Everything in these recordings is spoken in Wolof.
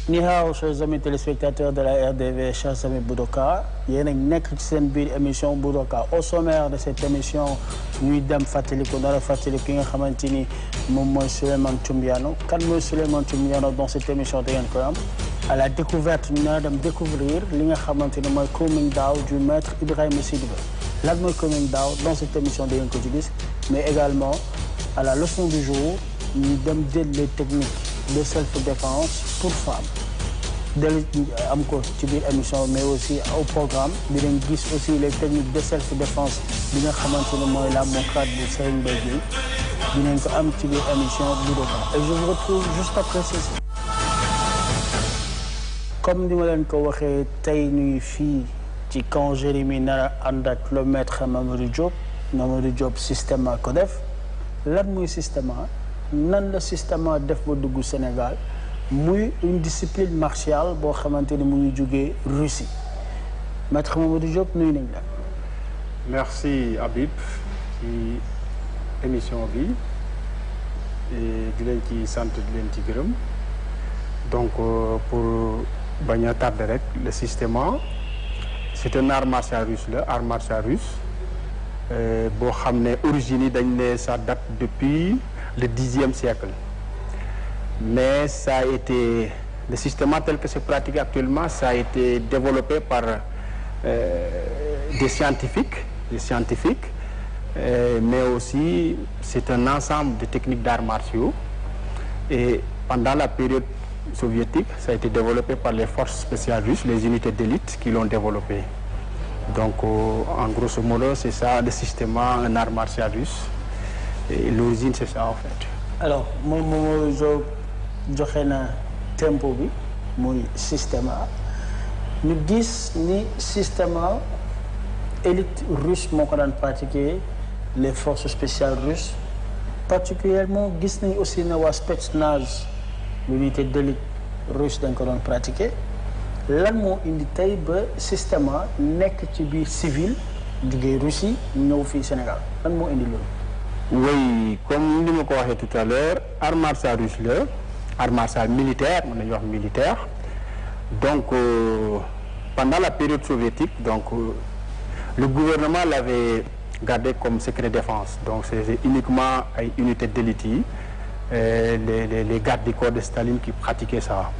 Ni hao, chers amis téléspectateurs de la RDV, chers amis Boudoka. Yéen a nekk ci seen biir émission Boudoka. Au sommaire de cette émission ñuy dem fàttaliku dara fàttaliku ki nga xamante ni moom mooy Souleymane Thioumbiano. Kan mooy Souleymane Thioumbiano dans cette émission da ngeen koy am à la découverte ñu nar dem découvrir li nga xamante ni mooy coming down du maître Ibrahima Sidibé. Lan mooy coming down dans cette émission da ngeen ko ci gis mais également à la leçon du jour ñu dem jël les techniques de self-défense pour femmes. Del am ko ci biir émission mais aussi au programme dinañ gis aussi les techniques de self-défense bi nga xamante ne mooy la mocrate bu Serigne Mbaye Guèye dinañ ko am ci biir émission Boudoka et je vous retrouve juste après ceci. Comme ni ma leen ko waxee tey ñuy fii ci camp Jérémy nar a ànd ak le maître Mamadou Diop Systema ko def lan muy Systema nan la Systema def ba dugg Sénégal muy une discipline martiale boo xamante ni mu ngi jógee Russie maître Mamadou Diop nuyu nañ la. Merci Habib ci émission bi di leen ci sant di leen ci gërëm donc pour bañ a tarder rek le Systema c'est un art martial russe boo xam ne origine yi dañ ne ça date depuis le Xe siècle. Mais ça a été, le système tel que c'est pratiqué actuellement, ça a été développé par des scientifiques, mais aussi c'est un ensemble de techniques d'arts martiaux. Et pendant la période soviétique, ça a été développé par les forces spéciales russes, les unités d'élite qui l'ont développé. Donc, en grosso modo, c'est ça le système, un art martial russe. Et l'origine, c'est ça en fait. Alors, joxe na tempo bi muy Systema ñu gis ni Systema élite russe moo ko daan pratiquer les forces spéciales russes particulièrement gis nañ aussi ne waa Spetsnaz l'unité d'élite russe dañ ko doon pratiquer lan moo indi tey ba Systema nekk ci biir civil jugee Russie ñëw fii Sénégal lan moo indi loolu. Oui, comme ni ma ko waxee tout à l'heure art martial russe la. Art martial militaire, on a militaire. Donc, pendant la période soviétique, donc, le gouvernement l'avait gardé comme secret défense. Donc, c'est uniquement une unité d'élite, les gardes du corps de Staline qui pratiquaient ça.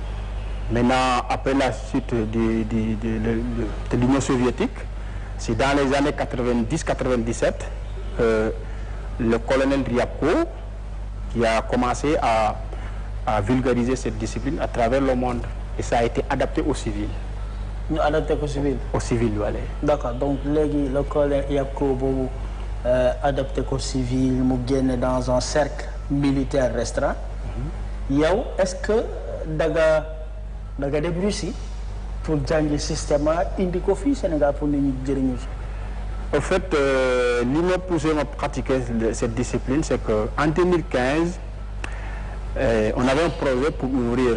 Maintenant, après la chute de l'Union soviétique, c'est dans les années 90-97, le colonel Ryabko qui a commencé à vulgariser cette discipline à travers le monde et ça a été adapté aux civils. Ñu adapté ko civil. Aux civils wala. D'accord donc léegi le colonel Ryabko boobu adapté ko civil mu génn dans un cercle militaire restreint. Yow est-ce que daga dem Russie pour jàngi Systema indi ko fii Sénégal pour nit ñi jëriñu ci. En fait li ma poussé ma pratiquer cette discipline c'est que en 2015 on avait un projet pour ouvrir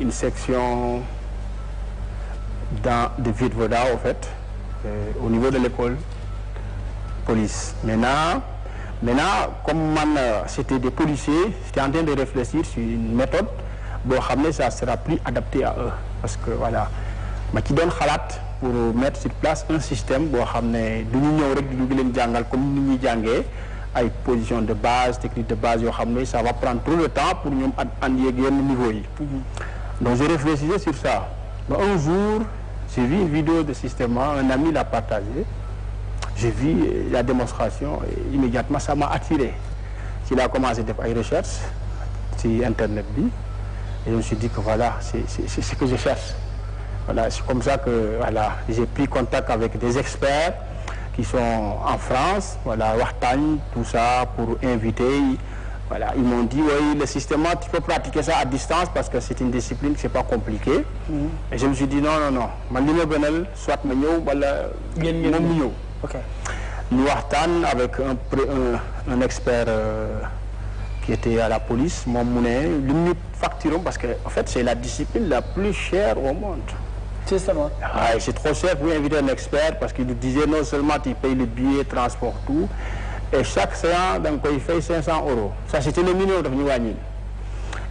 une section de Viet-Voda en fait au niveau de l'école police. Maintenant comme man c'était des policiers, j'étais en train de réfléchir sur une méthode boo xam ne ça sera plus adapté à eux parce que voilà ma ci doon xalaat pour mettre sur place un système boo xam ne du ñu ñëw rek di leen jàngal comme ni ñuy jàngee ay position de base technique de base yoo xam ne ça va prendre trop de temps pour ñoom ànd yeeg yenn niveau yi. Donc j'ai réfléchi sur ça. Donc un jour j'ai vu une vidéo de Systema, un ami l'a partagé. J'ai vu la démonstration et immédiatement ça m'a attiré. Il a commencé à faire des recherches sur internet bi et je me suis dit que voilà c'est ce que je cherche. Voilà, c'est comme ça que voilà j'ai pris contact avec des experts qui sont en France, voilà, waxtaan, tout ça pour inviter. Voilà, ils m'ont dit oui, le système tu peux pratiquer ça à distance parce que c'est une discipline, c'est pas compliqué. Et je me suis dit non, man li ma gënal soit ma ñëw wala moom mu ñëw. OK. Ñu waxtaan avec un expert qui était à la police, moom mu ne li ñu facturons parce que en fait c'est la discipline la plus chère au monde. Systema. Ouais, c'est trop cher pour inviter un expert parce qu'il nous disait non seulement tu payes le billet, transport, tout, et chaque séance da nga koy fay 500 €. Ça c'était le minimum daf ñu wàññil.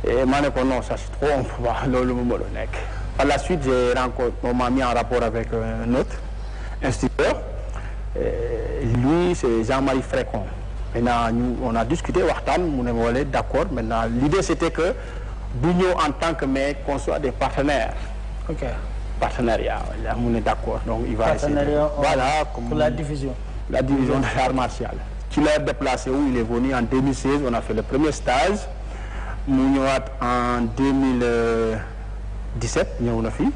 et ma ne ko non ça c'est trop on peut pas loolu mu mënul nekk. Par la suite on m'a mis en rapport avec un autre instituteur lui c'est Jean-Marie Frécon. Maintenant on a discuté waxtaan mu ne ma wala d'accord maintenant l'idée c'était que bu ñëw en tant que mais qu'on soit des partenaires. Ok. Partenariat là mu ne d'accord donc il va essayer voilà comme pour la division de l'art martial. Qui l'a déplacé où il est venu en 2016 on a fait le premier stage mu ñëwaat en 2017 ñëw na fi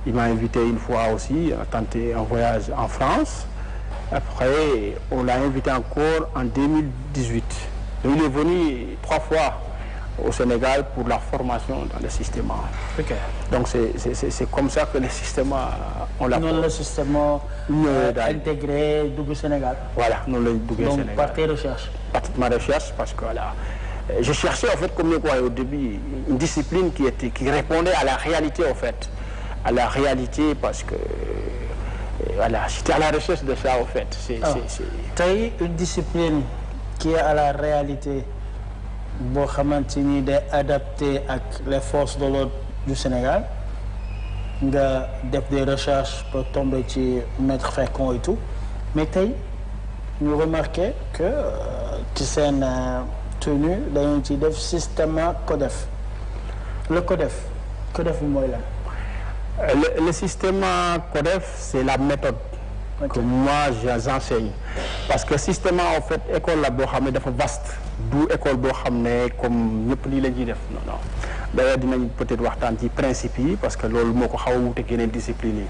il m'a invité une fois aussi à tenter un voyage en France après on l'a invité encore en 2018 donc il est venu 3 fois au Sénégal pour la formation dans le système. Ok. Donc c'est comme ça que le système on l'a. Non le système intégré dugg Sénégal. Voilà noonu la duggee Sénégal. Donc par tes recherches. Par ma recherche parce que voilà je cherchais en fait comme ni ko waxee au début une discipline qui répondait à la réalité en fait à la réalité parce que voilà j'étais à la recherche de ça en fait. Tey une discipline qui est à la réalité. Boo xamante ni day adapté ak les forces de l'ordre du Sénégal nga def des recherches pour tomber ci maître Frécon et tout mais tey ñu remarqué que ci seen tenue dañu ci def système CODEF le CODEF bi mooy lan. Le système CODEF c'est la méthode. Okay. Que moi j'enseigne parce que système en fait école la boo xam ne dafa vaste du école boo xam ne comme ñëpp lii la ñuy def non d'ailleurs dinañ peut-être waxtaan ci principe yi parce que loolu moo ko xaw a wuuteeg yeneen discipline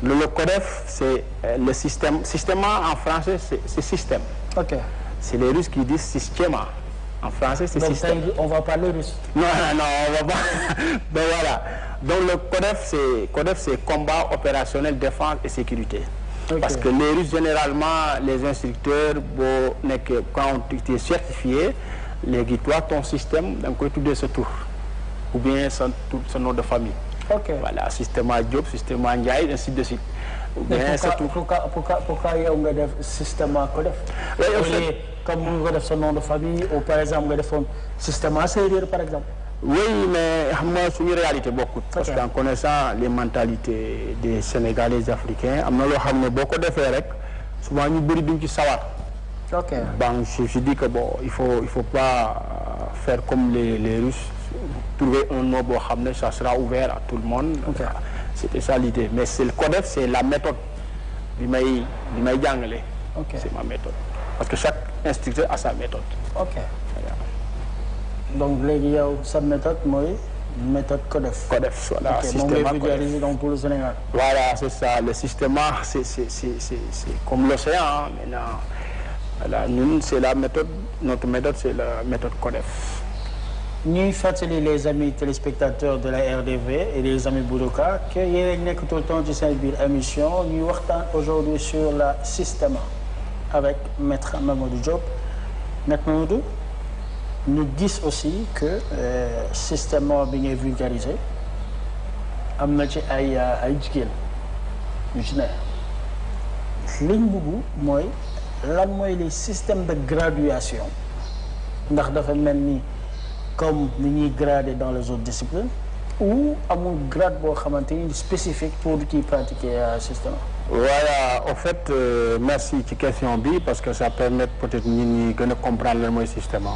yi le CODEF c'est le système en français c'est système. Ok. C'est les Russes qui disent système en français c'est donc, système. On va parler russe. Non on va pas donc voilà donc le CODEF c'est combat opérationnel défense et sécurité. Okay. Parce que les Russes généralement les instructeurs boo nekk quand tu es certifié léegi toi ton système da nga koy tuddee sa tur ou bien sa nom de famille. Ok voilà système Diop système Ndiaye ainsi de suite. ou bien sa tur pourquoi yow nga def système CODEF. oui comme mu nga def sa nom de famille ou par exemple nga defoon système séeréer par exemple. Oui mais xam nga suñu réalité bokkut. Parce qu'en connaissant les mentalités des Sénégalais africains am na loo xam ne boo ko defee rek souvent ñu bëri duñ ci sawar. Ok bon je dis que bon il faut pas faire comme les Russes trouver un nom boo xam ne ça sera ouvert à tout le monde. Okay. C'était ça l'idée mais c'est le CODEF c'est la méthode bi may jàngale. Ok c'est ma méthode parce que chaque instructeur a sa méthode. Ok. Donc léegi yow sa méthode mooy méthode CODEF. CODEF voilà okay, système CODEF donc pour le Sénégal. Voilà c'est ça le système c'est comme l'océan maintenant voilà ñun c'est la méthode notre méthode c'est la méthode CODEF. ñuy fàttali les amis téléspectateurs de la RDV et les amis Boudoka que yéen nekk tout le temps ci seen biir émission ñuy waxtaan aujourd'hui sur la système avec maître Mamadou Diop. Maître Mamadou ñu gis aussi que système bi ngay vulgarisé am na ci ay jigéen yu ci ne liñ bëgg mooy lan mooy les systèmes de graduation ndax dafa mel ni comme ni ñuy grader dans les autres disciplines ou amul grade boo xamante ni spécifique pour qui pratiquer système. Voilà en fait merci ci question bi parce que ça permet peut-être nit ñi gën a comprendre lan mooy système.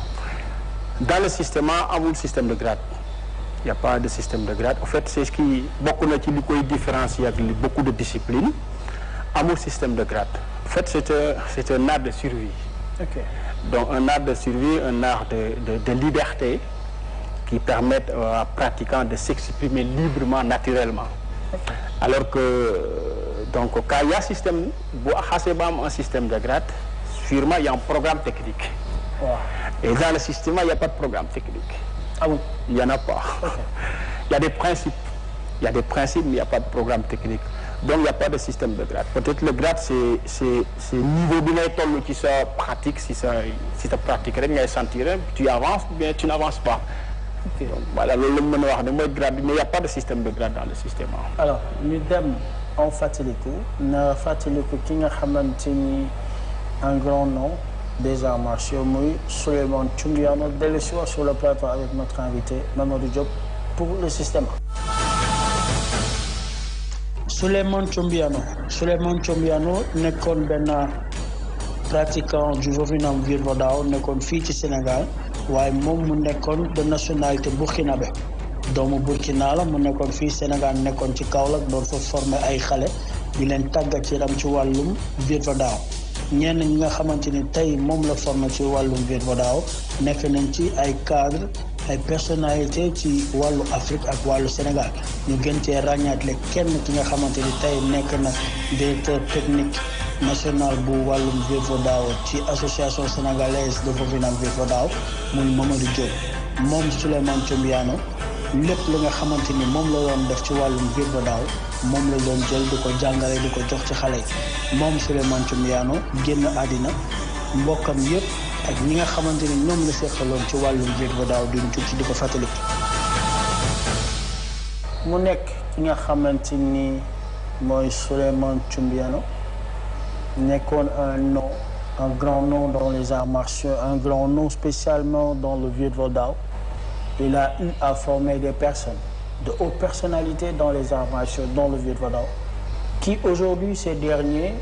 Dans le système amul système de grade il y a pas de système de grade en fait c'est ce qui bokk na ci li koy différencier ak beaucoup de disciplines amul système de grade en fait c'est un art de survie. Ok. Donc un art de survie un art de liberté qui permet à pratiquant de s'exprimer librement naturellement. Okay. Alors que donc quand il y a système bu xasee ba am un système de grade sûrement il y a un programme technique. Wow. Et dans le système il n'y a pas de programme technique. Ah bon? Il n'y en a pas. Okay. Il y a des principes mais il n'y a pas de programme technique. Donc il n'y a pas de système de grade. Peut-être le grade c'est niveau bi ngay toll ci sa pratique si ta pratique rek ngay sentir tu avances ou bien tu n'avances pas. Okay. Donc voilà loolu la ñu mën a wax ne mooy grade mais il n'y a pas de système de grade dans le système. Alors ñu dem en fàttaliku ki nga xamante ni un grand nom des arts martiaux muy Souleymane Thioumbiano dellu si waat sur le plateau avec notre invité Mamadou Diop pour le système. Souleymane Thioumbiano nekkoon benn pratiquant du Vovinam Virvodao nekkoon fii ci Sénégal waaye moom mu nekkoon de nationalité burkinabé doomu Burkina la mu nekkoon fii Sénégal nekkoon ci Kaolack doon fa former ay xale di leen tàggat ci ram ci wàllum Virvodao ñenn ñi nga xamante ni tey moom la formé ci wàllum Virvodao nekk nañ ci ay cadre ay personnalité ci wàllu Afrique ak wàllu Sénégal ñu gën cee ràññaatle kenn ki nga xamante ni tey nekk na directeur technique national bu wàllum Virvodao ci association sénégalaise de Vovinam Virvodao muy Mamadou Diop moom Souleymane Thioumbiano lépp li nga xamante ni moom la doon def ci wàllum Virvodao moom la doon jël di ko jàngale di ko jox ci xale yi moom Souleymane Thioumbiano génn àddina mbokkam yëpp ak ñi nga xamante ni ñoom la seqaloon ci wàllum Virvodao duñ jug ci di ko fàttali. mu nekk ki nga xamante ni mooy Souleymane Thioumbiano nekkoon un grand nom dans les arts martiaux, un grand nom spécialement dans le Virvodao. Il a eu à former des personnes de haute personnalité dans les arts martiaux, dans le Virvodao, qui aujourd'hui, ces derniers,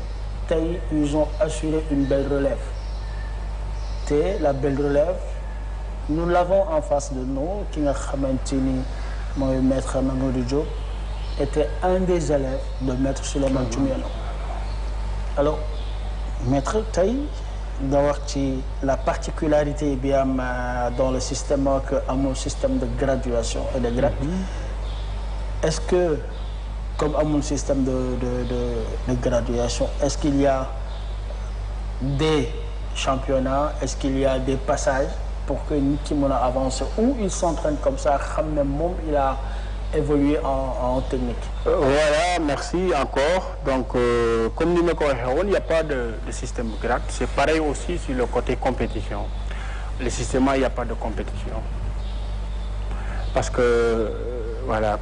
ils ont assuré une belle relève. La belle relève, nous l'avons en face de nous, qui n'a Khamantini, mon maître Mamadou Diop, était un des élèves de maître Souleymane Thioumbiano. Alors, maître Taï, la particularité bien dans le système que un système de graduation et de grade. Est-ce que, comme un système de graduation, est-ce qu'il y a des championnats, est-ce qu'il y a des passages pour que nous qui avancé ou il s'entraîne comme ça, il a évolué en technique. Voilà, merci encore. Donc, comme nous le connaissons, il n'y a pas de système grade. C'est pareil aussi sur le côté compétition. Le système, il n'y a pas de compétition. Parce que, voilà,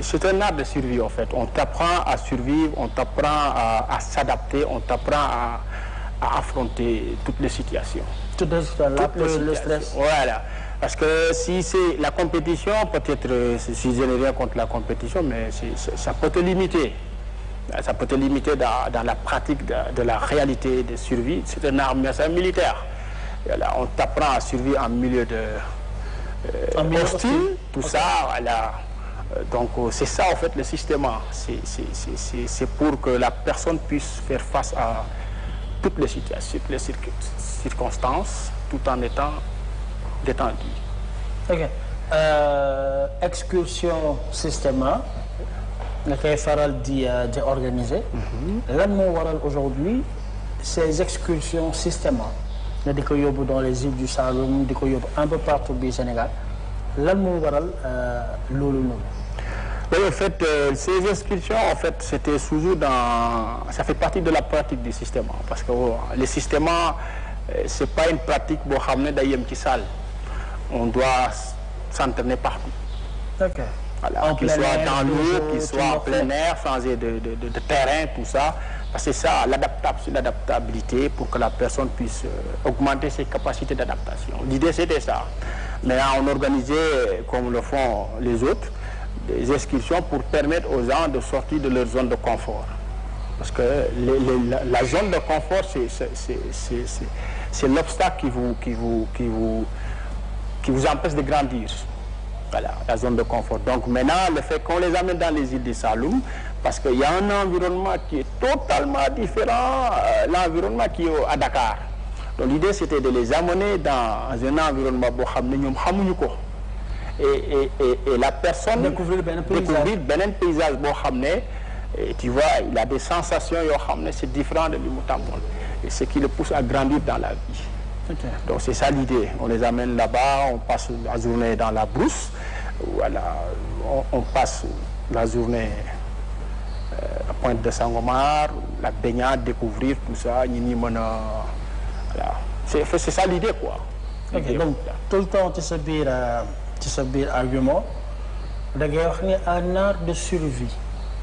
c'est un art de survie en fait. On t'apprend à survivre, on t'apprend à s'adapter, on t'apprend à affronter toutes les situations. Toutes les situations, le stress. Voilà. Parce que si c'est la compétition, peut-être, si je n'ai rien contre la compétition, mais ça peut te limiter. Ça peut te limiter dans la pratique de la réalité de survie. C'est un art militaire. Là, on t'apprend à survivre en milieu hostile, tout ça, voilà. Donc c'est ça en fait le système. C'est pour que la personne puisse faire face à toutes les situations, toutes les circonstances, tout en étant détendu. Ok. Excursion système, le Faral dit organisé. Lan moo waral aujourd'hui ces excursions système nga di ko yóbbu dans les îles du Saloum, di ko yóbbu un peu partout du Sénégal. Lan moo waral loolu noonu. Oui, en fait, ces excursions, en fait, c'était toujours ça fait partie de la pratique du système. Parce que le système, c'est pas une pratique pour ramener d'ailleurs qui salle. On doit s'entraîner partout. Okay. Voilà, qu'il soit dans l'eau, qu'il soit en plein air, changer de terrain, tout ça. Parce que c'est ça, l'adaptabilité pour que la personne puisse augmenter ses capacités d'adaptation. L'idée, c'était ça. Mais on organisait, comme le font les autres, des excursions pour permettre aux gens de sortir de leur zone de confort. Parce que la zone de confort, c'est l'obstacle qui vous empêche de grandir. Voilà, la zone de confort. Donc maintenant, le fait qu'on les amène dans les îles de Saloum, parce qu'il y a un environnement qui est totalement différent de l'environnement qui est à Dakar. Donc l'idée, c'était de les amener dans un environnement et la personne découvrir un paysage et tu vois, il a des sensations, c'est différent de l'immutamol. Et ce qui le pousse à grandir dans la vie. Okay. Donc c'est ça l'idée. On les amène là-bas, on passe la journée dans la brousse. Voilà, on passe la journée à Pointe de Sangomar, la baignade, découvrir tout ça. Voilà. C'est ça l'idée, quoi. Okay, donc tout le temps, tu sais argument, un art de survie.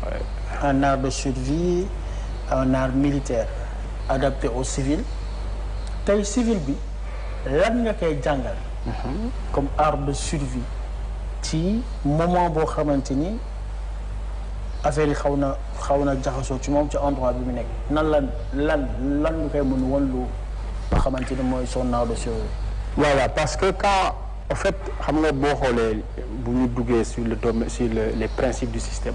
Ouais. Un art de survie, un art militaire adapté aux civils. tey civil bi lan nga koy jàngal. comme art de survie ci moment boo xamante ni affaire yi xaw na jaxasoo ci moom ci endroit bi mu nekk lan nga koy mën wan lu nga xamante ni mooy son art de survie. voilà parce que quand en fait xam nga boo xoolee bu ñu duggee sur le domaine sur les principes du système.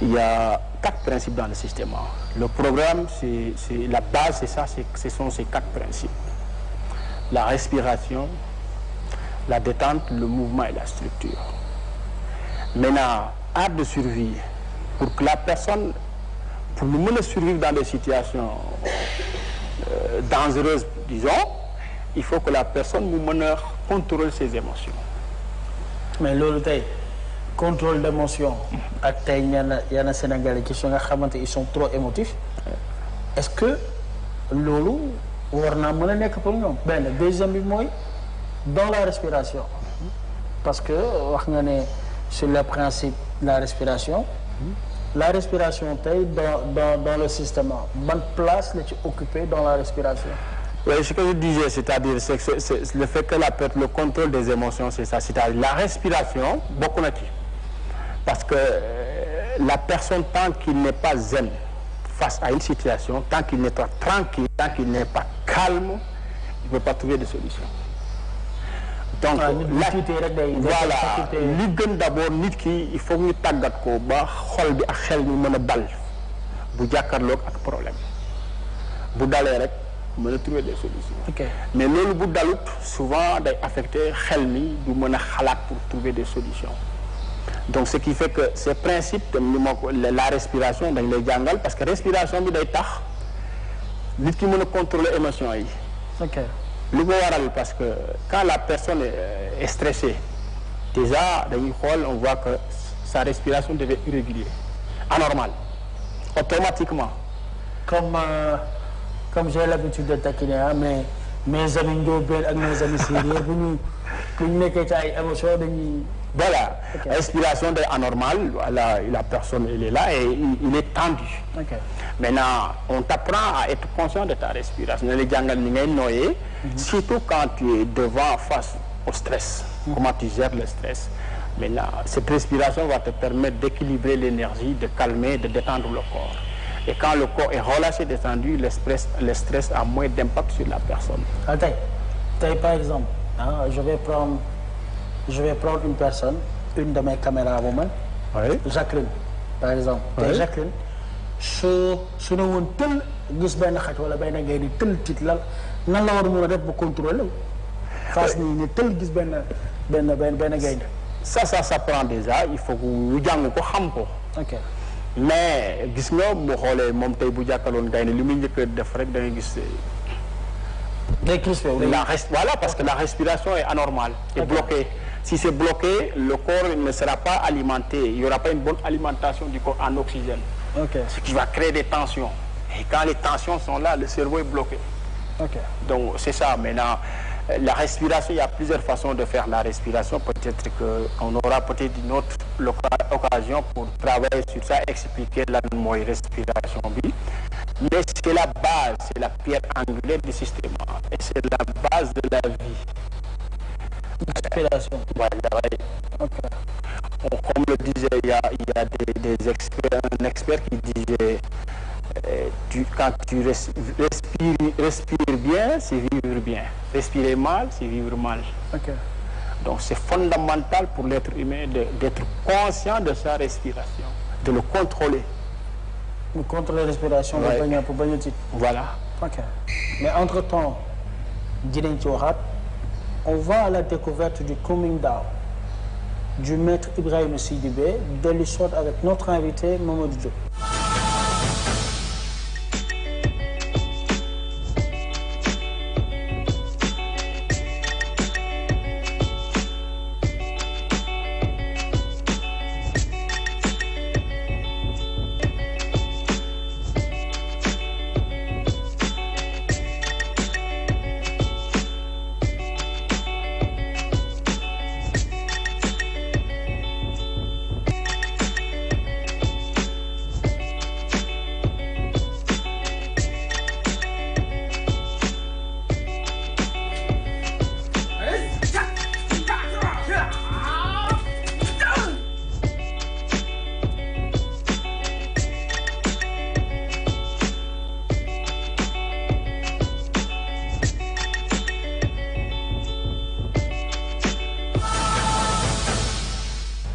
Il y a 4 principes dans le système. Le programme, c'est la base, c'est ça, ce sont ces 4 principes. La respiration, la détente, le mouvement et la structure. Maintenant, art de survie, pour que la personne, pour nous mener à survivre dans des situations dangereuses, disons, il faut que la personne nous mène à contrôler ses émotions. Mais l'autre, contrôle d'émotion ak tey yenn Sénégalais qui sont nga xamante ils sont trop émotifs est-ce que loolu war naa mën a nekk pour ñoom benn deuxième bi mooy dans la respiration parce que wax nga ne sur le principe de la respiration tey dans le système ban place la ci occupé dans la respiration. Oui, ce que je disais, c'est-à-dire c'est le fait que le contrôle des émotions, c'est ça, c'est-à-dire la respiration, beaucoup na ci. Parce que la personne, tant qu'il n'est pas zen face à une situation, tant qu'il n'est pas tranquille, tant qu'il n'est pas calme, il ne peut pas trouver de solution. Donc, voilà, li gën d'abord nit ki il faut ñu tàggat ko ba xol bi ak xel mi mën a dal bu jàkkaarloog ak problème bu dalee rek mën a trouver des solutions. Okay. Mais loolu bu dalut souvent day affecté xel mi du mën a xalaat pour trouver des solutions. Donc ce qui fait que ces principes la respiration dañ lay jàngal parce que respiration bi day tax nit ki mën a contrôler émotions yi. Ok. li ko waral parce que quand la personne est stressée déjà dañuy xool on voit que sa respiration devient irrégulière, anormale, automatiquement. Comme j'ai l'habitude de taquiner mais mes amis Ndiobène ak mes amis Séeréer bu ñu nekkee ci ay émotions dañuy. Voilà, okay. La respiration est anormale, la personne elle est là et il est tendu. Okay. Maintenant, on t'apprend à être conscient de ta respiration. Les jàngal ni ngay noyé, surtout quand tu es face au stress. Comment tu gères le stress. Maintenant, cette respiration va te permettre d'équilibrer l'énergie, de calmer, de détendre le corps. Et quand le corps est relâché, détendu, le stress a moins d'impact sur la personne. Tey par exemple, je vais prendre une personne, une de mes caméramans, oui. Jacqueline, par exemple. Oui. Jacqueline, su ne woon tël gis benn xaj wala benn ngay di tël tiit nan la war a mën a def ba contrôler face ni tël gis benn gaynde. Ça s'apprend déjà, il faut que ñu jàng ko xam ko. Ok. Mais gis nga boo xoolee moom tey bu jàkkaloon gaynde li muy njëkk a def rek da ngay gis. Voilà, parce que la respiration est anormale, est bloquée. Si c'est bloqué, le corps ne sera pas alimenté. Il n'y aura pas une bonne alimentation du corps en oxygène. Okay. Ce qui va créer des tensions. Et quand les tensions sont là, le cerveau est bloqué. Okay. Donc c'est ça. Maintenant, la respiration, il y a plusieurs façons de faire la respiration. Peut-être qu'on aura peut-être une autre occasion pour travailler sur ça, expliquer la respiration. Mais c'est la base, c'est la pierre angulaire du système. Et c'est la base de la vie. Respiration. Voilà. Okay. Comme le disait, il y a des experts, un expert qui disait quand tu respires bien, c'est vivre bien. Respirer mal, c'est vivre mal. Okay. Donc c'est fondamental pour l'être humain d'être conscient de sa respiration, de le contrôler. Pour contrôler la respiration, ouais. Pour bañ a tiit. Voilà. Ok. Mais entre-temps, dinañ ci waxaat. On va à la découverte du coming down du maître Ibrahima Sidibé, de l'histoire avec notre invité Mamadou Diop.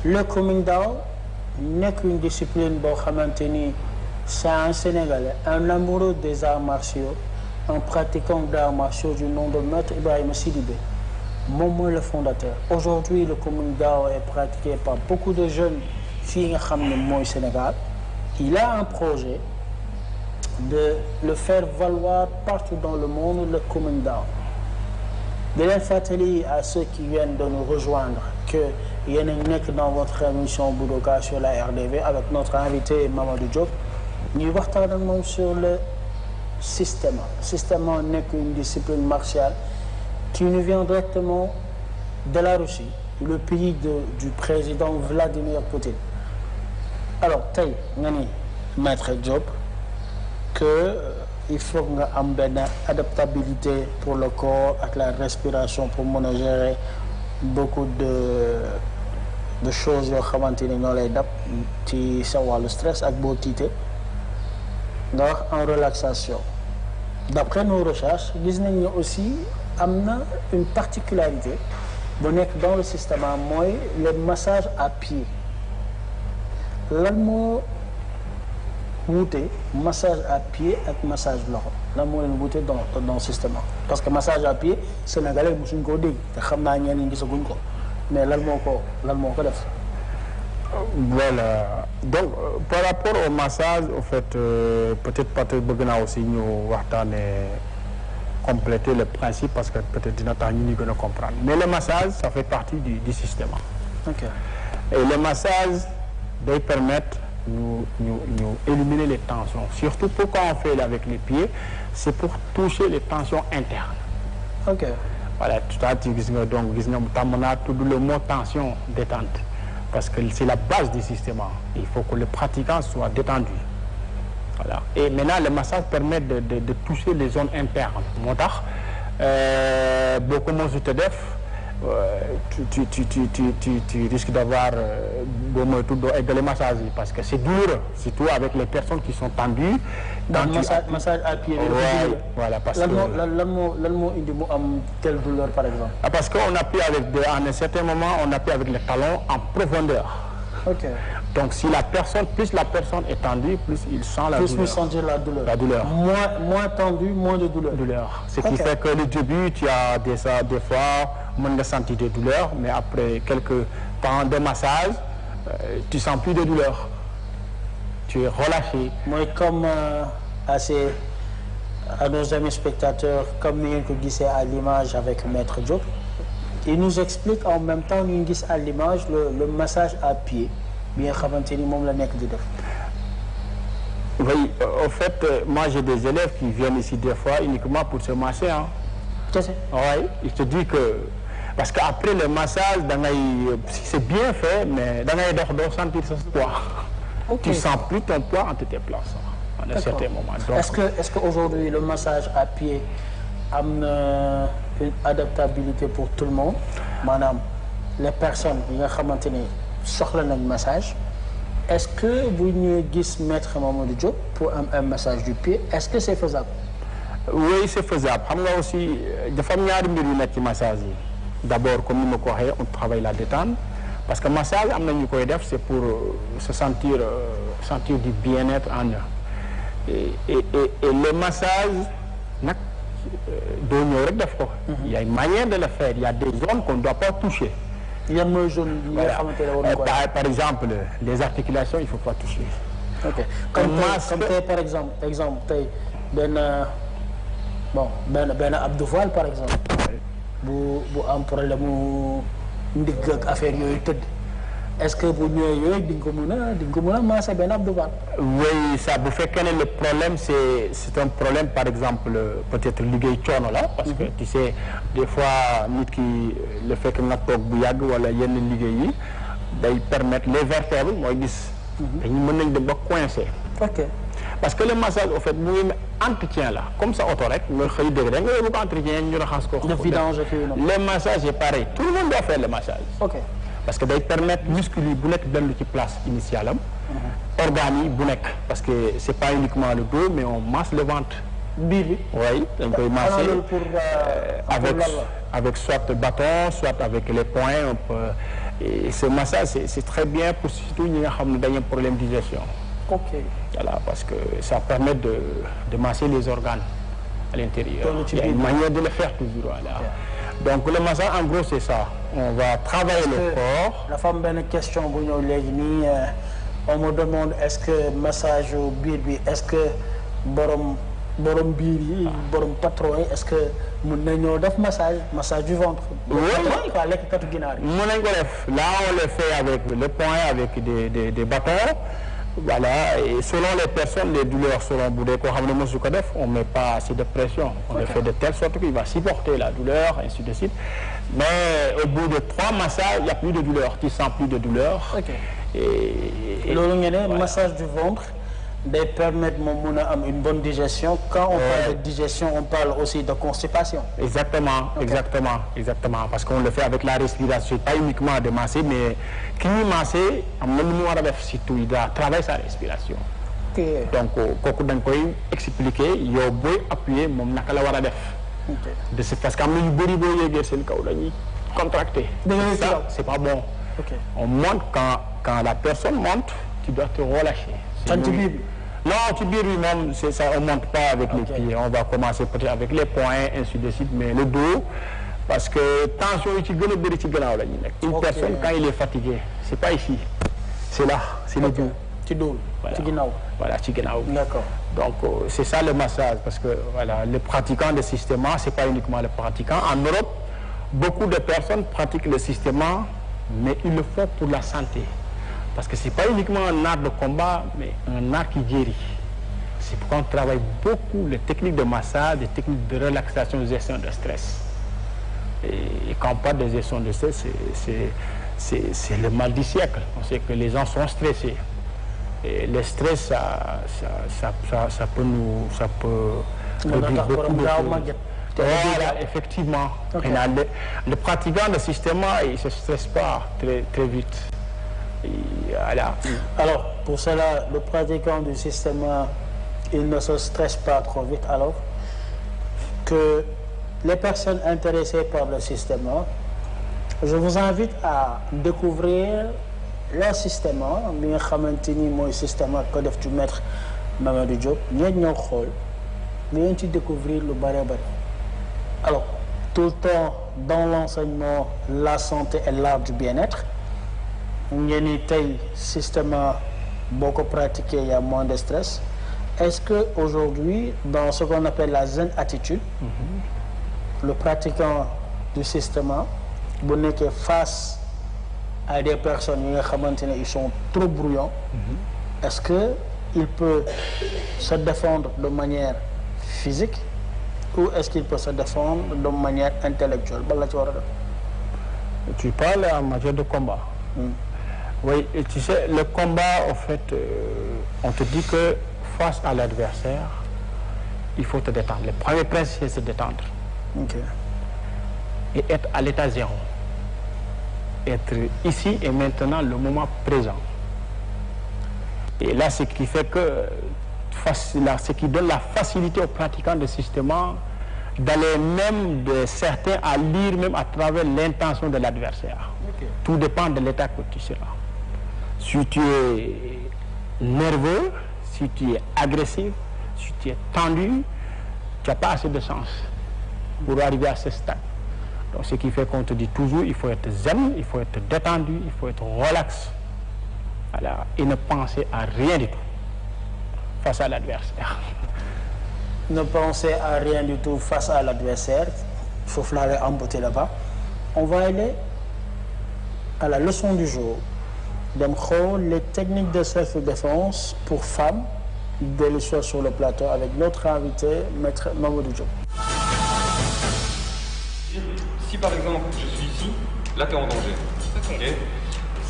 le Komingdao nekk une discipline boo xamante ni c'est un Sénégalais un amoureux des arts martiaux un pratiquant d'arts martiaux du nom de Maître Ibrahima Sidibé moom mooy le fondateur. Aujourd'hui le Komingdao est pratiqué par beaucoup de jeunes fii nga xam ne mooy Sénégal. Il a un projet de le faire valoir partout dans le monde, le Komingdao. De leen fàttali à ceux qui viennent de nous rejoindre que yéen a nekk dans votre émission Budoka sur la RDV avec notre invité Mamadou Diop ñuy waxtaan ak moom sur le système. Système nekk une discipline martiale qui nous vient directement de la Russie, le pays du président Vladimir Poutine. Alors tey nga ni Maître Diop que il faut nga am benn adaptabilité pour le corps ak la respiration pour mën a gérer beaucoup de choses yoo xamante ni ñoo lay dab ci sa wàllu stress ak boo tiite nga wax en relaxation. D'après nos recherches gis nañ ne aussi am na une particularité bu nekk dans le système mooy le massage à pied. Lan moo wuute massage à pied ak massage loxo lan moo leen wuute dans le système parce que massage à pied sénégalais mosuñ koo dégg te xam naa ñenn ñi gisaguñ ko mais lan moo ko def. Voilà donc par rapport au massage au fait peut-être bëgg naa aussi ñu waxtaanee compléter le principe parce que peut-être dina tax ñu gën a comprendre mais le massage ça fait partie du système. Ok. Et le massage doit permettre ñu éliminer les tensions. Surtout pourquoi on fait avec les pieds, c'est pour toucher les tensions internes. Ok. Voilà, tout à l'heure gis nga tàmm naa tudd le mot tension détente parce que c'est la base du système. Il faut que le pratiquant soit détendu. Voilà. Et maintenant le massage permet de toucher les zones internes. Moo tax boo ko mësu te def tu risques d'avoir boo moytu doo eggale massage yi parce que c'est douloureux surtout avec les personnes qui sont tendues. Massage à pied. Voilà parce que lan moo indi mu am telle douleur par exemple. Parce que on appuie en un certain moment on appuie avec les talons en profondeur. Ok. Donc si plus la personne est tendue, plus il sent la douleur. Plus il sentir la douleur. La douleur. Moins tendu, moins de douleur. Ce qui fait que le début, tu as des fois mën nga sentir des douleurs, mais après quelques temps de massage, tu sens plus de douleur. Tu es relâché. Moi, comme à nos amis spectateurs, comme ni ngeen ko gisee à l'image avec Maître Diop, il nous explique en même temps ñu ngi gis à l'image le massage à pied bi nga xamante ni moom la nekk di def. Oui, au fait, moi j'ai des élèves qui viennent ici des fois uniquement pour se masser. Qu'est-ce que c'est? Oui, il te dit que parce qu'après le massage c'est bien fait mais da ngay dox doo sentir sa poids. Okay. Tu sens plus ton poids en te déplaçant à un certain moment. Donc, est-ce que aujourd'hui le massage à pied am na une adaptabilité pour tout le monde maanaam les personnes yi nga xamante ni soxla nañ massage est-ce que bu ñu gis Maître Mamadou Diop pour un massage du pied est-ce que c'est faisable? Oui, c'est faisable. Xam nga aussi dafa am ñaari mbir yu nekk ci massage yi. D'abord comme ni ma ko waxee on travaille la détente parce que massage am na ñu koy def c'est pour se sentir du bien-être en eux. Et le massage nag doo ñëw rek def ko. Il y a une manière de le faire. Il y a des zones qu'on ne doit pas toucher. Yan mooy zone yi nga xamante ne war nga par exemple les articulations il faut pas toucher. Ok comme tey par exemple tey benn abdou voile par exemple. bu am problème mu ndigg ak affaire yooyu tëdd est-ce que bu ñëwee yooyu di nga ko mën a masser benn abdou voile. Oui, ça bu fekkee ne le problème c'est un problème par exemple peut-être liggéey coono la. parce que tu sais des fois nit ki le fait que nga toog bu yàgg wala yenn liggéey yi day permettre les vertèbres mooy gis. dañu mën nañ dem ba coincé. Ok. Parce que le massage au fait mu ngi entretien la comme ça oto rek nga xëy dëgg rek nga yóbbu ko entretien ñu raxas ko. de vidange le massage est pareil tout le monde doit faire le massage. Ok. Parce que day permettre muscles yi bu nekk dellu ci place initiale am. organes yi bu nekk parce que c'est pas uniquement le dos mais on masse le ventre. biir bi. Oui, dañ koy masser avec soit bâton soit avec les poings on peut Et ce massage, c'est très bien pour surtout nous avons un problème de digestion. Ok. Voilà, parce que ça permet de masser les organes à l'intérieur. Il y a une manière de le faire toujours. Voilà. Okay. Donc le massage, en gros, c'est ça. On va travailler le corps. La femme a une question, on me demande, est-ce que massage au birbi, est-ce que borom biri, borom patron, est-ce que nous avons massage du ventre? Oui. Là, on le fait avec le poing, avec des bâtons. Voilà, et selon les personnes, les douleurs seront boudées. On ne met pas assez de pression. On le fait de telle sorte qu'il va supporter la douleur, ainsi de suite. Mais au bout de 3 massages, il n'y a plus de douleur. Tu ne sens plus de douleur. Et le massage du ventre permet une bonne digestion. Quand on parle de digestion, on parle aussi de constipation. Exactement, exactement. Parce qu'on le fait avec la respiration. Pas uniquement de masser, mais qui masser, il doit travailler sa respiration. Donc, quand on peut expliquer, il y a beau appuyer, parce qu'on a contracté. Ça, c'est pas bon. On monte quand la personne monte, tu dois te relâcher. Non, tu dis lui-même, on ne monte pas avec les pieds. On va commencer peut-être avec les poings, ainsi de suite, mais le dos, parce que tension, une personne, quand il est fatigué, c'est pas ici, c'est là, c'est le dos. Voilà, d'accord. Donc, c'est ça le massage, parce que voilà, les pratiquants de système, ce n'est pas uniquement les pratiquants. En Europe, beaucoup de personnes pratiquent le système, mais ils le font pour la santé. Parce que ce n'est pas uniquement un art de combat, mais un art qui guérit. C'est pourquoi on travaille beaucoup les techniques de massage, les techniques de relaxation, de gestion de stress. Et quand on parle de gestion de stress, c'est le mal du siècle. On sait que les gens sont stressés. Et le stress, ça peut réduire beaucoup de choses. Voilà, effectivement. Okay. Le pratiquant de système, il ne se stresse pas très vite. Voilà. Alors, pour cela, le pratiquant du système, il ne se stresse pas trop vite. Alors que les personnes intéressées par le système, je vous invite à découvrir le système, le système que du maître Mamadou Diop. Nous découvrir le barabari. Alors, tout le temps dans l'enseignement, la santé et l'art du bien-être. Il y a un système beaucoup pratiqué, il y a moins de stress. Est-ce qu'aujourd'hui, dans ce qu'on appelle la zen attitude, le pratiquant du système, face à des personnes qui sont trop bruyants, est-ce qu'il peut se défendre de manière physique ou est-ce qu'il peut se défendre de manière intellectuelle? Tu parles en matière de combat. Oui, et tu sais, le combat, en fait, on te dit que face à l'adversaire, il faut te détendre. Le premier principe, c'est se détendre. Et être à l'état zéro. Être ici et maintenant, le moment présent. Et là, ce qui fait que, ce qui donne la facilité aux pratiquants de système d'aller même de certains à lire même à travers l'intention de l'adversaire. Tout dépend de l'état que tu seras. Si tu es nerveux, si tu es agressif, si tu es tendu, tu n'as pas assez de chance pour arriver à ce stade. Donc ce qui fait qu'on te dit toujours, il faut être zen, il faut être détendu, il faut être relax. Voilà, et ne penser à rien du tout face à l'adversaire. Ne penser à rien du tout face à l'adversaire, il faut flairer emboîter là-bas. On va aller à la leçon du jour. Les techniques de self-défense pour femmes, de l'histoire sur le plateau avec notre invité, Maître Mamadou Diop. Si par exemple je suis ici, là tu es en danger. Okay.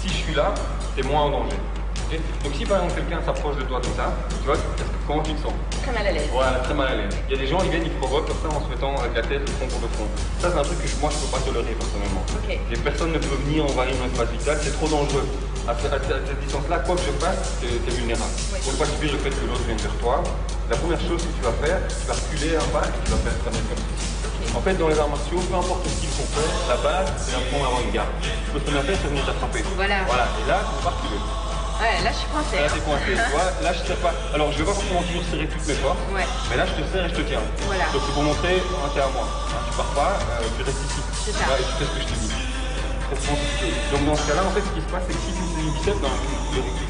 Si je suis là, tu es moins en danger. Okay. Donc si par exemple quelqu'un s'approche de toi comme ça, tu vois, comment tu te sens? Très mal à l'aise. Voilà, très mal à l'aise. Il y a des gens, ils viennent, ils provoquent comme ça en se mettant avec la tête, le front contre le front. Ça c'est un truc que moi je ne peux pas tolérer personnellement. Okay. Les personnes ne peuvent venir envahir mon espace vital, c'est trop dangereux. À cette distance-là, quoi que je fasse, tu es vulnérable. Oui. Pour ne pas subir le fait que l'autre vienne vers toi, la première chose que tu vas faire, tu vas reculer un pas et tu vas faire très bien comme ceci. En fait, dans les arts martiaux, peu importe ce qu'ils font faire, la base, c'est d'apprendre à avoir une garde. Ce que tu peux faire, c'est venir t'attraper. Voilà. Et là, tu peux pas reculer. Ouais, là je suis coincée. Là, t'es coincé, tu vois. Là, je sais pas. Alors, je vais pas forcément toujours serrer toutes mes forces. Ouais. Mais là, je te serre et je te tiens. Voilà. Donc, c'est pour montrer, t'es à moi. Tu pars pas, tu restes ici. C'est ça. Et tu fais ce que je te dis. Donc, dans ce cas-là, en fait, ce qui se passe, c'est que si tu utilises le biceps,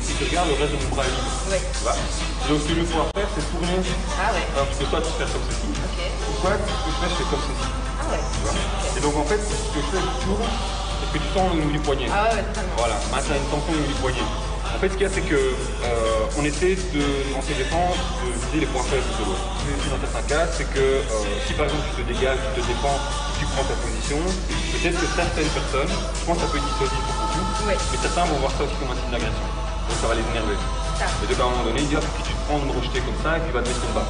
si tu regardes, le reste de mon bras est libre. Ouais. Tu vois. Donc, ce que je vais pouvoir faire, c'est tourner. Ah ouais. Alors, tu peux soit tu fais comme ceci. Ok. Ou soit, ce que je fais comme ceci. Ah ouais. Tu vois. Et donc, en fait, ce que je fais, je tourne, et que tu tends le niveau du poignet. Ah ouais, totalement. Voilà, maintenant une tension au niveau du poignet. En fait, ce qu'il y a, c'est que on essaie dans ces défenses de viser les points faibles de l'autre. Dans certains cas, c'est que si par exemple tu te dégages, tu te défends, tu prends ta position, peut-être que certaines personnes, je pense que ça peut être dissuasif pour beaucoup, mais certains vont voir ça aussi comme un signe d'agression. Donc ça va les énerver. Et donc à un moment donné, ils disent ah, puis tu te prends de me rejeter comme ça et puis il va te mettre ton bas.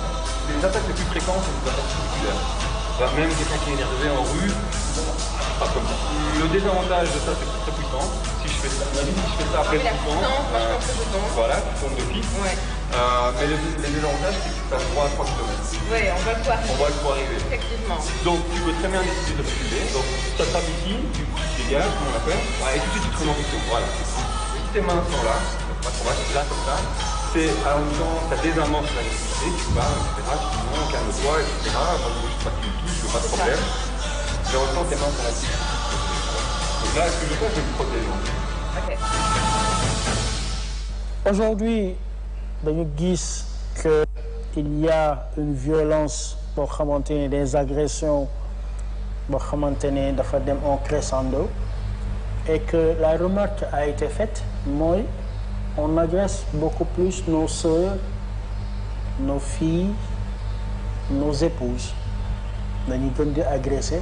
Les attaques les plus fréquentes, c'est des attaques musculaires. Même quelqu'un qui est énervé en rue, pas comme ça. Le désavantage de ça, c'est que c'est très puissant. Si je fais ça, après la puissance, moi je pense que je tombe. voilà, tu tombes de piste. Ouais. Mais le désavantage, c'est que tu passes 3 à 3 km. Ouais, on va le voir. On voit qu'il faut arriver. Effectivement. Donc tu peux très bien décider de reculer. Donc tu t'attrapes ici, tu dégages, comme on l'appelle, et tout de suite tu te remets en question. Voilà. Si tes mains sont là, pas trop mal, là comme ça, c'est à un temps, ça désamorce l'agressivité, tu pars, etc. Tu dis non, calme-toi, etc. Moi je veux pas que tu me touches, je veux pas de problème. Mais en même temps, tes mains sont là-dessus. Donc là, ce que je fais, c'est que je me protège. Ok. Aujourd'hui dañu gis que il y a une violence boo xamante ne des agressions boo xamante ne dafa dem en crescendo et que la remarque a été faite mooy on agresse beaucoup plus nos sœurs, nos filles, nos épouses dañuy gën di agresser,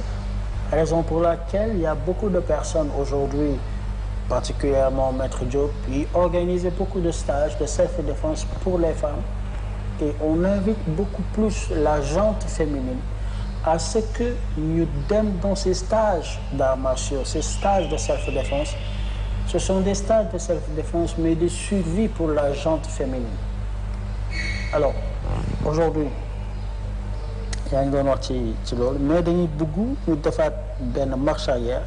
raison pour laquelle il y a beaucoup de personnes aujourd'hui, particulièrement Maître Diop, qui organisent beaucoup de stages de self-défense pour les femmes et on invite beaucoup plus la gente féminine à ce que ñu dem dans ces stages d'arts martiaux, ces stages de self-défense. Ce sont des stages de self-défense mais de survie pour la gente féminine. Alors aujourd'hui yaa ngi doon wax ci loolu mais dañuy bëgg ñu defaat benn marche arrière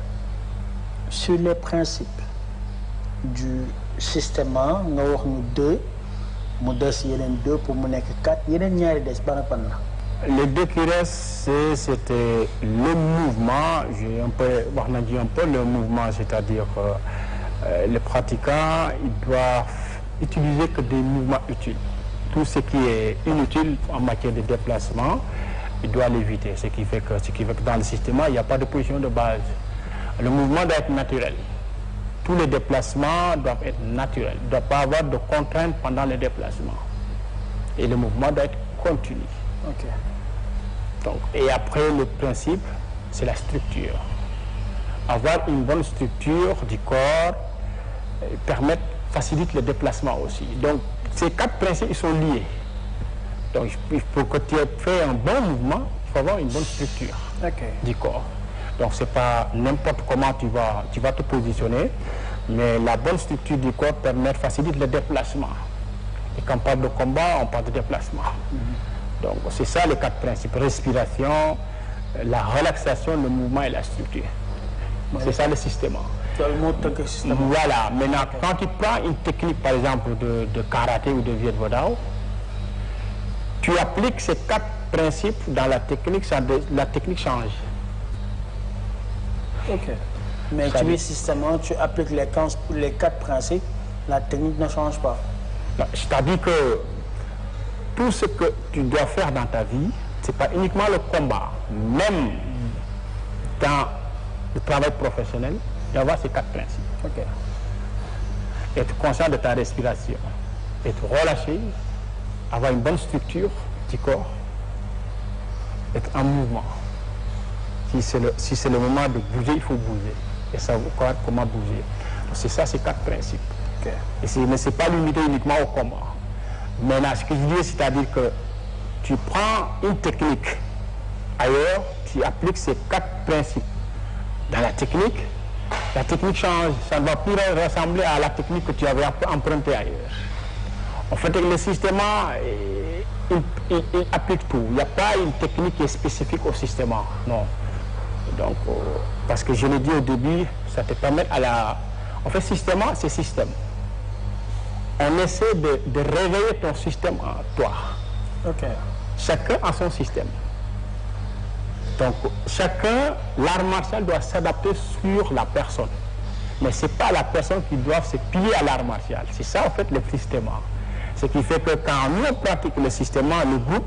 sur les principes du système nga wax ñu 2 mu des yeneen 2 pour mu nekk 4 yeneen ñaari des ban ak ban la. Les 2 qui restent, c'était le mouvement, j'ai un peu, on a dit un peu le mouvement, c'est-à-dire les pratiquants, ils doivent utiliser que des mouvements utiles. Tout ce qui est inutile en matière de déplacement, il doit l'éviter. Ce qui fait que dans le système, il n'y a pas de position de base. Le mouvement doit être naturel. Tous les déplacements doivent être naturels. Il ne doit pas avoir de contraintes pendant les déplacements. Et le mouvement doit être continu. Ok. Donc, et après, le principe, c'est la structure. Avoir une bonne structure du corps facilite le déplacement aussi. Donc, ces 4 principes, ils sont liés. Donc, pour que tu aies fait un bon mouvement, il faut avoir une bonne structure du corps. Donc, ce n'est pas n'importe comment tu vas te positionner, mais la bonne structure du corps facilite le déplacement. Et quand on parle de combat, on parle de déplacement. Donc, c'est ça les 4 principes. Respiration, la relaxation, le mouvement et la structure. C'est ça le système. Voilà. Maintenant, quand tu prends une technique, par exemple, de karaté ou de Viet Vo Dao, tu appliques ces 4 principes dans la technique, la technique change. Ok. Mais tu es systématiquement, tu appliques les 4 principes, la technique ne change pas. C'est-à-dire que tout ce que tu dois faire dans ta vie, ce n'est pas uniquement le combat. Même dans le travail professionnel, il y a ces 4 principes. Ok. Être conscient de ta respiration, être relâché, avoir une bonne structure du corps, être en mouvement. Si c'est le moment de bouger, il faut bouger. Et savoir comment bouger. C'est ça, ces 4 principes. Okay. Mais ce n'est pas limité uniquement au combat. Maintenant, ce que je dis, c'est-à-dire que tu prends une technique ailleurs, tu appliques ces 4 principes dans la technique change. Ça ne va plus ressembler à la technique que tu avais empruntée ailleurs. En fait, le système, il applique tout. Il n'y a pas une technique qui est spécifique au système, non. Donc, parce que je l'ai dit au début, ça te permet à la... En fait, système, c'est système. On essaie de réveiller ton système en toi. Ok. Chacun a son système. Donc, chacun, l'art martial doit s'adapter sur la personne. Mais ce n'est pas la personne qui doit se plier à l'art martial. C'est ça, en fait, le système. Ce qui fait que quand nous, on pratique le système, le groupe,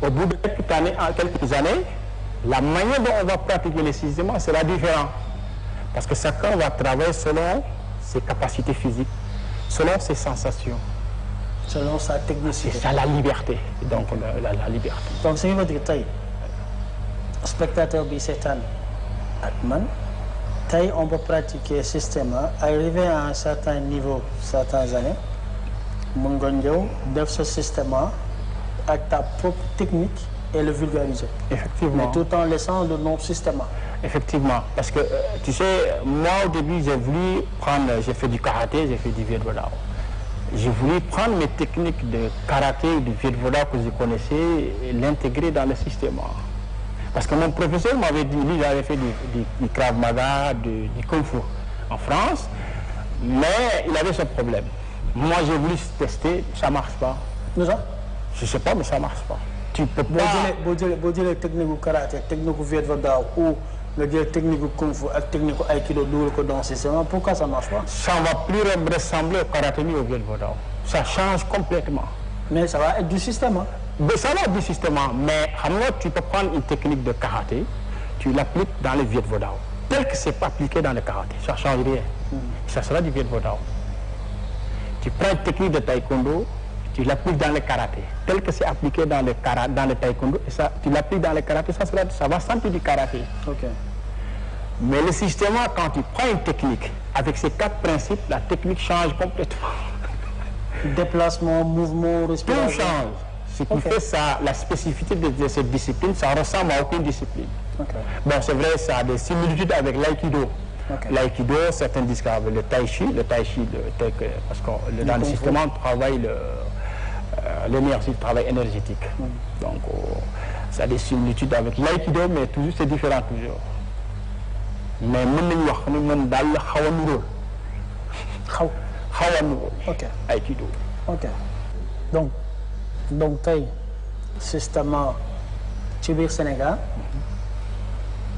au bout de quelques années, la manière dont on va pratiquer le système sera différente. Parce que chacun va travailler selon ses capacités physiques, selon ses sensations. Selon sa technicité. C'est ça la liberté. Donc, la liberté. Donc, ce qui veut dire que spectateur Bissetan Atman, on peut pratiquer le système, arriver à un certain niveau, certaines années, mon de ce système avec ta propre technique et le vulgariser. Effectivement. Mais tout en laissant le nom système. Effectivement. Parce que, tu sais, moi au début, j'ai voulu prendre, j'ai fait du karaté, j'ai fait du Viet Vo Dao. J'ai voulu prendre mes techniques de karaté ou du Viet Vo Dao que je connaissais et l'intégrer dans le système. Parce que mon professeur m'avait dit, lui, j'avais fait du Krav Maga, du Kung Fu en France, mais il avait ce problème. Moi, j'ai voulu tester, ça ne marche pas. Nous ça? Je ne sais pas, mais ça ne marche pas. Tu peux pas... Si tu as les techniques du karaté, techniques du Viet Vo Dao ou les techniques du Kung Fu et les techniques du Aikido dans le système, pourquoi ça ne marche pas? Ça ne va plus ressembler au karaté ni au Viet Vo Dao. Ça change complètement. Mais ça va être du système. Mais ça va être du système, mais tu peux prendre une technique de karaté, tu l'appliques dans le Viet Vo Dao. Tel que ce n'est pas appliqué dans le karaté, ça ne change rien. Ça sera du Viet Vo Dao. Tu prends une technique de taekwondo, tu l'appliques dans le karaté. Tel que c'est appliqué dans le taekwondo, et ça, tu l'appliques dans le karaté, ça va sentir du karaté. Okay. Mais le système, quand tu prends une technique, avec ces 4 principes, la technique change complètement. Déplacement, mouvement, respiration. Tout change. Ce qui fait ça, la spécificité de cette discipline, ça ressemble à aucune discipline. Okay. Bon, c'est vrai, ça a des similitudes avec l'aïkido. Okay. L'aïkido, certains disent qu'avec le tai chi, parce que dans le système, on travaille l'énergie, le travail énergétique. Donc, ça a des similitudes avec l'aïkido, mais toujours, c'est différent toujours. Mais mon dal ok. Aikido. Ok. Donc, système au Sénégal,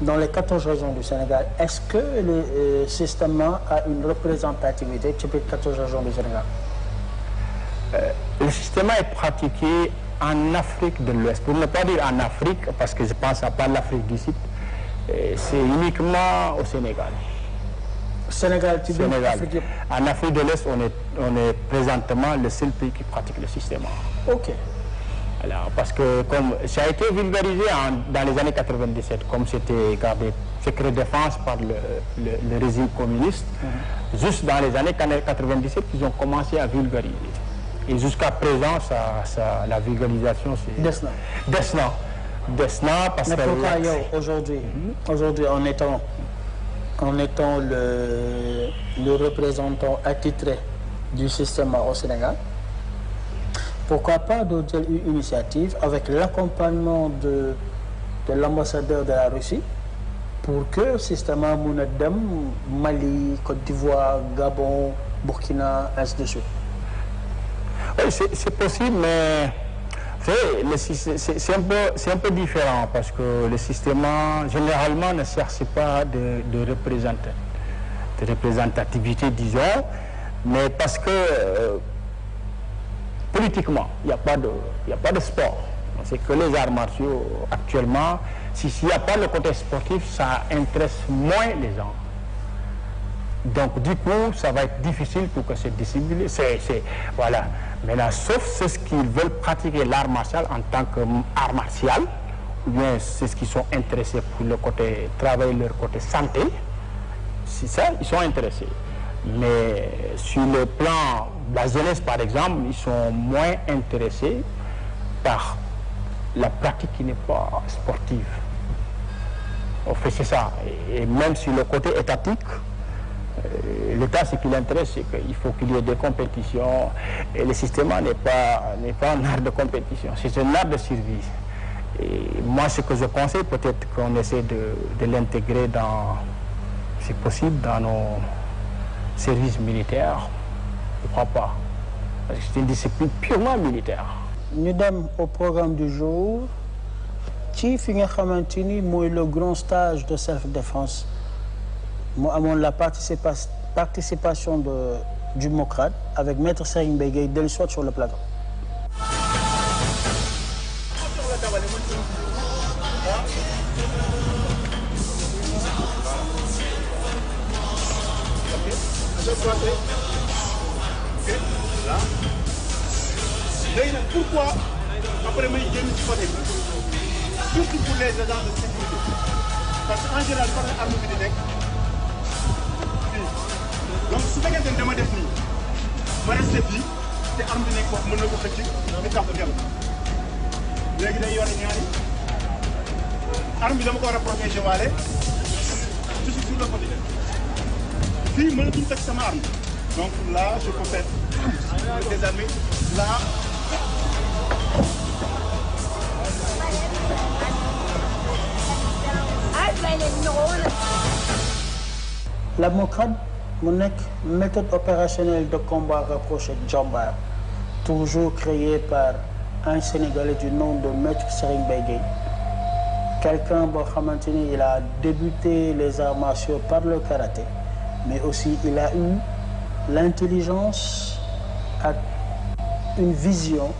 dans les 14 régions du Sénégal, est-ce que le système a une représentativité sur les 14 régions du Sénégal? Le système est pratiqué en Afrique de l'Ouest. Pour ne pas dire en Afrique, parce que je pense à pas l'Afrique du Sud, c'est uniquement au Sénégal. Sénégal, tu Sénégal. En Afrique de l'Est, on est présentement le seul pays qui pratique le système. Ok. Alors, parce que comme ça a été vulgarisé dans les années 97, comme c'était gardé secret défense par le régime communiste, juste dans les années 97, ils ont commencé à vulgariser. Et jusqu'à présent, la vulgarisation, c'est... Desna, parce mais que... pourquoi aujourd'hui, en étant le représentant attitré du système au Sénégal, pourquoi pas d'autres initiatives avec l'accompagnement de l'ambassadeur de la Russie pour que le système Mounadem, Mali, Côte d'Ivoire, Gabon, Burkina, ainsi de suite? Oui, c'est possible, mais c'est un peu différent parce que le système généralement ne cherche pas de représentativité, disons, mais parce que politiquement, il n'y a pas de sport. C'est que les arts martiaux actuellement, s'il n'y a pas le côté sportif, ça intéresse moins les gens. Donc du coup, ça va être difficile pour que cette discipline, voilà. Maintenant, sauf ceux qui veulent pratiquer l'art martial en tant qu'art martial, ou bien ceux qui sont intéressés pour le côté travail, leur côté santé, c'est ça, ils sont intéressés. Mais sur le plan de la jeunesse, par exemple, ils sont moins intéressés par la pratique qui n'est pas sportive. En fait, c'est ça. Et même sur le côté étatique, L'État, ce qui l'intéresse, c'est qu'il faut qu'il y ait des compétitions. Et le système n'est pas un art de compétition, c'est un art de survie. Et moi, ce que je conseille, peut-être qu'on essaie de l'intégrer si possible, dans nos services militaires. Pourquoi pas? Parce que c'est une discipline purement militaire. Nous sommes au programme du jour. Qui finit le grand stage de self-défense? Moi, à la participation du Mocrad avec Maître Serigne Mbaye Gueye de l'histoire sur le plateau. Pourquoi après may génn ci côté bi surtout pour les agents de sécurité parce que en général par arme bi di nekk fii donc su fekkente ne dama def nii ma resté fii te arme bi nekk foofu mën na ko xëcc nga tax dem léegi day yore ñaari arme bi dama ko war a protéger waale je suis sur le côté fii mënatul teg sama arme donc là je peux faire des armes là. La Mocrad, mon méthode opérationnelle de combat rapproché de Djambar, toujours créée par un Sénégalais du nom de Maître Serigne Mbaye Gueye. Quelqu'un, il a débuté les arts martiaux par le karaté, mais aussi il a eu l'intelligence et une vision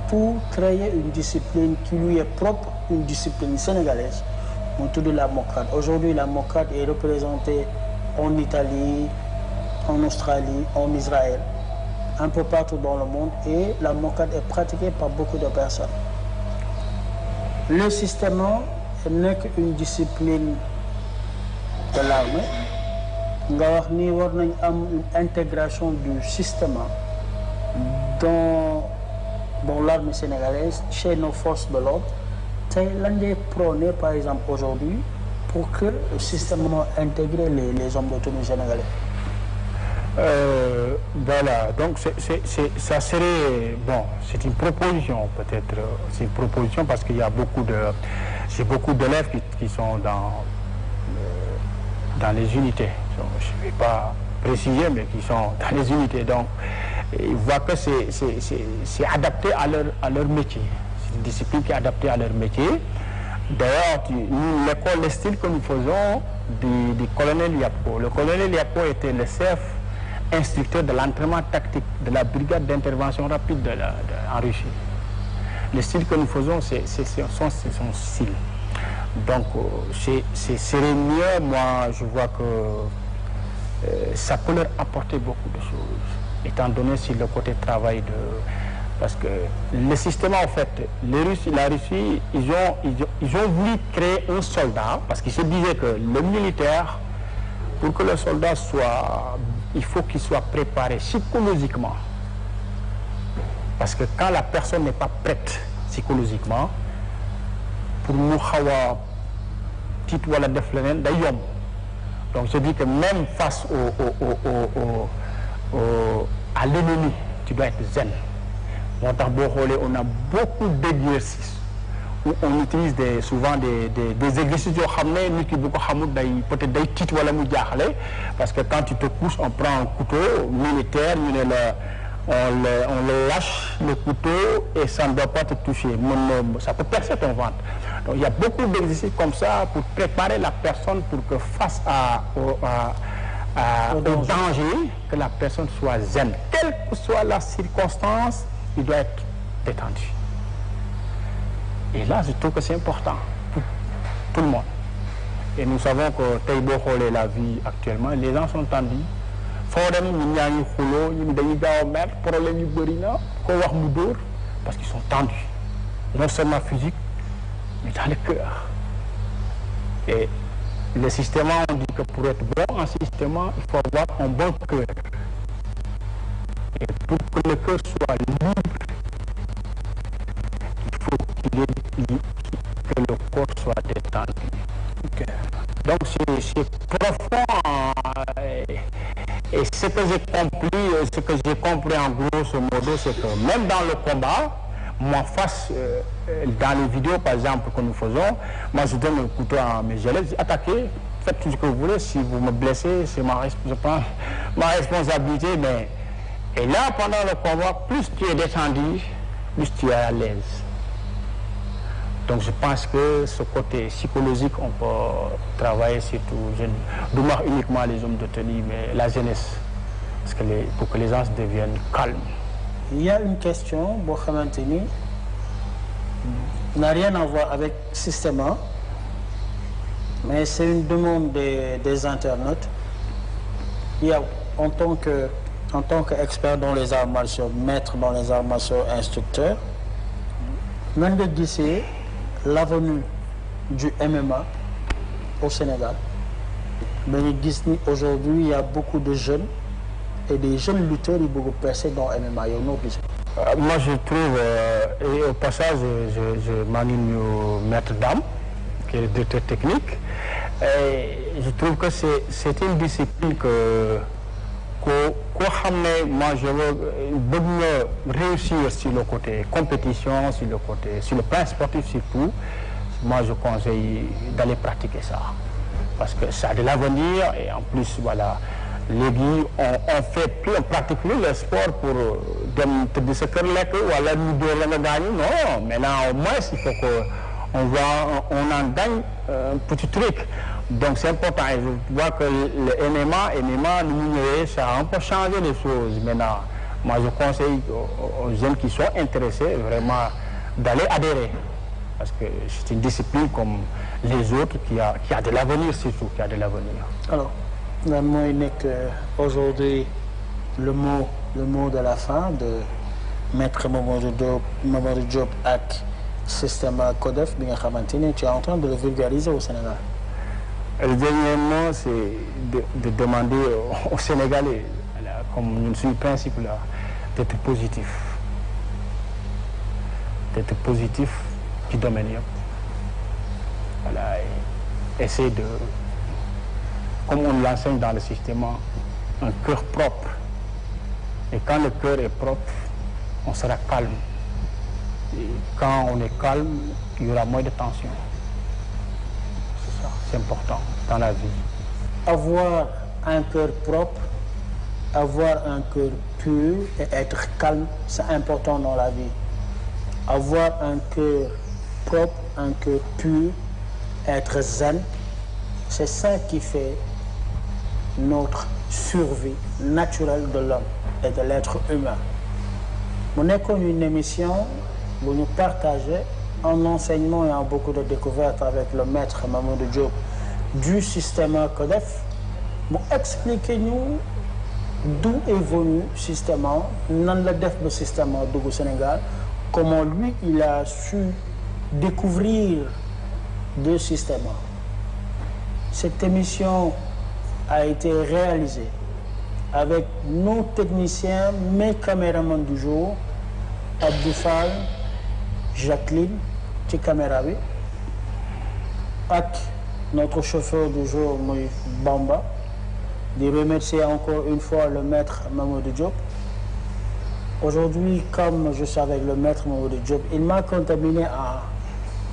pour créer une discipline qui lui est propre, une discipline sénégalaise, autour de la Mocrad. Aujourd'hui, la Mocrad est représentée en Italie, en Australie, en Israël, un peu partout dans le monde, et la Mocrad est pratiquée par beaucoup de personnes. Le système n'est qu'une discipline de l'armée. Nous avons une intégration du système dans l'armée sénégalaise, chez nos forces de l'ordre. C'est l'un des prônés, par exemple, aujourd'hui, pour que le système intègre les hommes de tenue sénégalais. Voilà, donc ça serait, bon, c'est une proposition peut-être, c'est une proposition parce qu'il y a beaucoup d'élèves qui sont dans les unités. Donc, je ne vais pas préciser, mais qui sont dans les unités. Donc, ils voient que c'est adapté à leur métier. C'est une discipline qui est adaptée à leur métier. D'ailleurs, l'école, le style que nous faisons du colonel Yapo. Le colonel Yapo était le chef instructeur de l'entraînement tactique de la brigade d'intervention rapide en Russie. Le style que nous faisons, c'est son style. Donc, c'est serait mieux, moi, je vois que ça peut leur apporter beaucoup de choses, étant donné sur le côté travail de... Parce que le système, en fait, la Russie, ils ont voulu créer un soldat, parce qu'ils se disaient que le militaire, pour que le soldat soit... Il faut qu'il soit préparé psychologiquement. Parce que quand la personne n'est pas prête psychologiquement, pour nous, donc je dis que même face à l'ennemi, tu dois être zen. On a beaucoup d'exercices où on utilise souvent des exercices peut-être des titres parce que quand tu te couches, on prend un couteau militaire, on le lâche le couteau et ça ne doit pas te toucher. Ça peut percer ton ventre. Donc il y a beaucoup d'exercices comme ça pour préparer la personne pour que face au danger, que la personne soit zen. Quelle que soit la circonstance, il doit être détendu. Et là, je trouve que c'est important pour tout le monde. Et nous savons que Taïbo Kholé, la vie actuellement, les gens sont tendus. Parce qu'ils sont tendus. Non seulement physique, mais dans le cœur. Et le système, on dit que pour être bon en système, il faut avoir un bon cœur. Et pour que le cœur soit libre, il faut que le corps soit détendu. Okay. Donc c'est profond et ce que j'ai compris en grosso modo, c'est que même dans le combat, moi face dans les vidéos par exemple que nous faisons, moi je donne le couteau à mes élèves, je dis attaquez, faites tout ce que vous voulez, si vous me blessez, je prends ma responsabilité, mais et là pendant le combat, plus tu es détendu, plus tu es à l'aise. Donc je pense que ce côté psychologique, on peut travailler surtout, je ne demande uniquement les hommes de tenue, mais la jeunesse, parce que pour que les gens deviennent calmes. Il y a une question, Bokhamantini, n'a rien à voir avec Systema, mais c'est une demande des internautes. Il y a, en tant qu'expert dans les arts martiaux, maître dans les arts martiaux, instructeur, Nande Guissé, l'avenue du MMA au Sénégal. Mais aujourd'hui, il y a beaucoup de jeunes et des jeunes lutteurs qui beaucoup percés dans le MMA. Moi, je trouve, et au passage, je m'aligne au maître Dame, qui est le directeur technique, et je trouve que c'est une discipline moi je veux réussir sur le côté compétition, sur le plan sportif surtout. Moi je conseille d'aller pratiquer ça parce que ça a de l'avenir et en plus voilà, les guides on pratique plus le sport pour te dire ce que voilà nous deux la gagne, non, maintenant au moins il faut qu'on en gagne un petit truc. Donc c'est important et je vois que le MMA, ça a un peu changé les choses maintenant. Moi je conseille aux jeunes qui sont intéressés vraiment d'aller adhérer. Parce que c'est une discipline comme les autres qui a de l'avenir surtout, qui a de l'avenir. Alors, aujourd'hui, le mot de la fin de Maître Mamadou Diop avec Systema Codef, tu es en train de le vulgariser au Sénégal. Le dernier mot, c'est de demander aux Sénégalais, comme je suis le principe là, d'être positif. D'être positif du domaine. Voilà, et essayer de, comme on l'enseigne dans le système, un cœur propre. Et quand le cœur est propre, on sera calme. Et quand on est calme, il y aura moins de tension. C'est important dans la vie. Avoir un cœur propre, avoir un cœur pur et être calme, c'est important dans la vie. Avoir un cœur propre, un cœur pur, être zen, c'est ça qui fait notre survie naturelle de l'homme et de l'être humain. On est comme une émission où nous partageons en enseignement et en beaucoup de découvertes avec le maître Mamadou Diop du Systema Codef. Pour expliquez-nous d'où est venu le Systema, nan la def le Systema au Sénégal, comment lui il a su découvrir le Systema. Cette émission a été réalisée avec nos techniciens, mes caméramans du jour, Abdou Fall, Jacqueline, ci caméra bi ak notre chauffeur du jour muy Bamba, de remercier encore une fois le maître Mamadou Diop. Aujourd'hui, comme je suis avec le maître Mamadou Diop, il m'a contaminé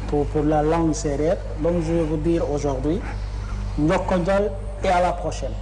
pour la langue sérère, donc je vais vous dire aujourd'hui, Ndokondjal et à la prochaine.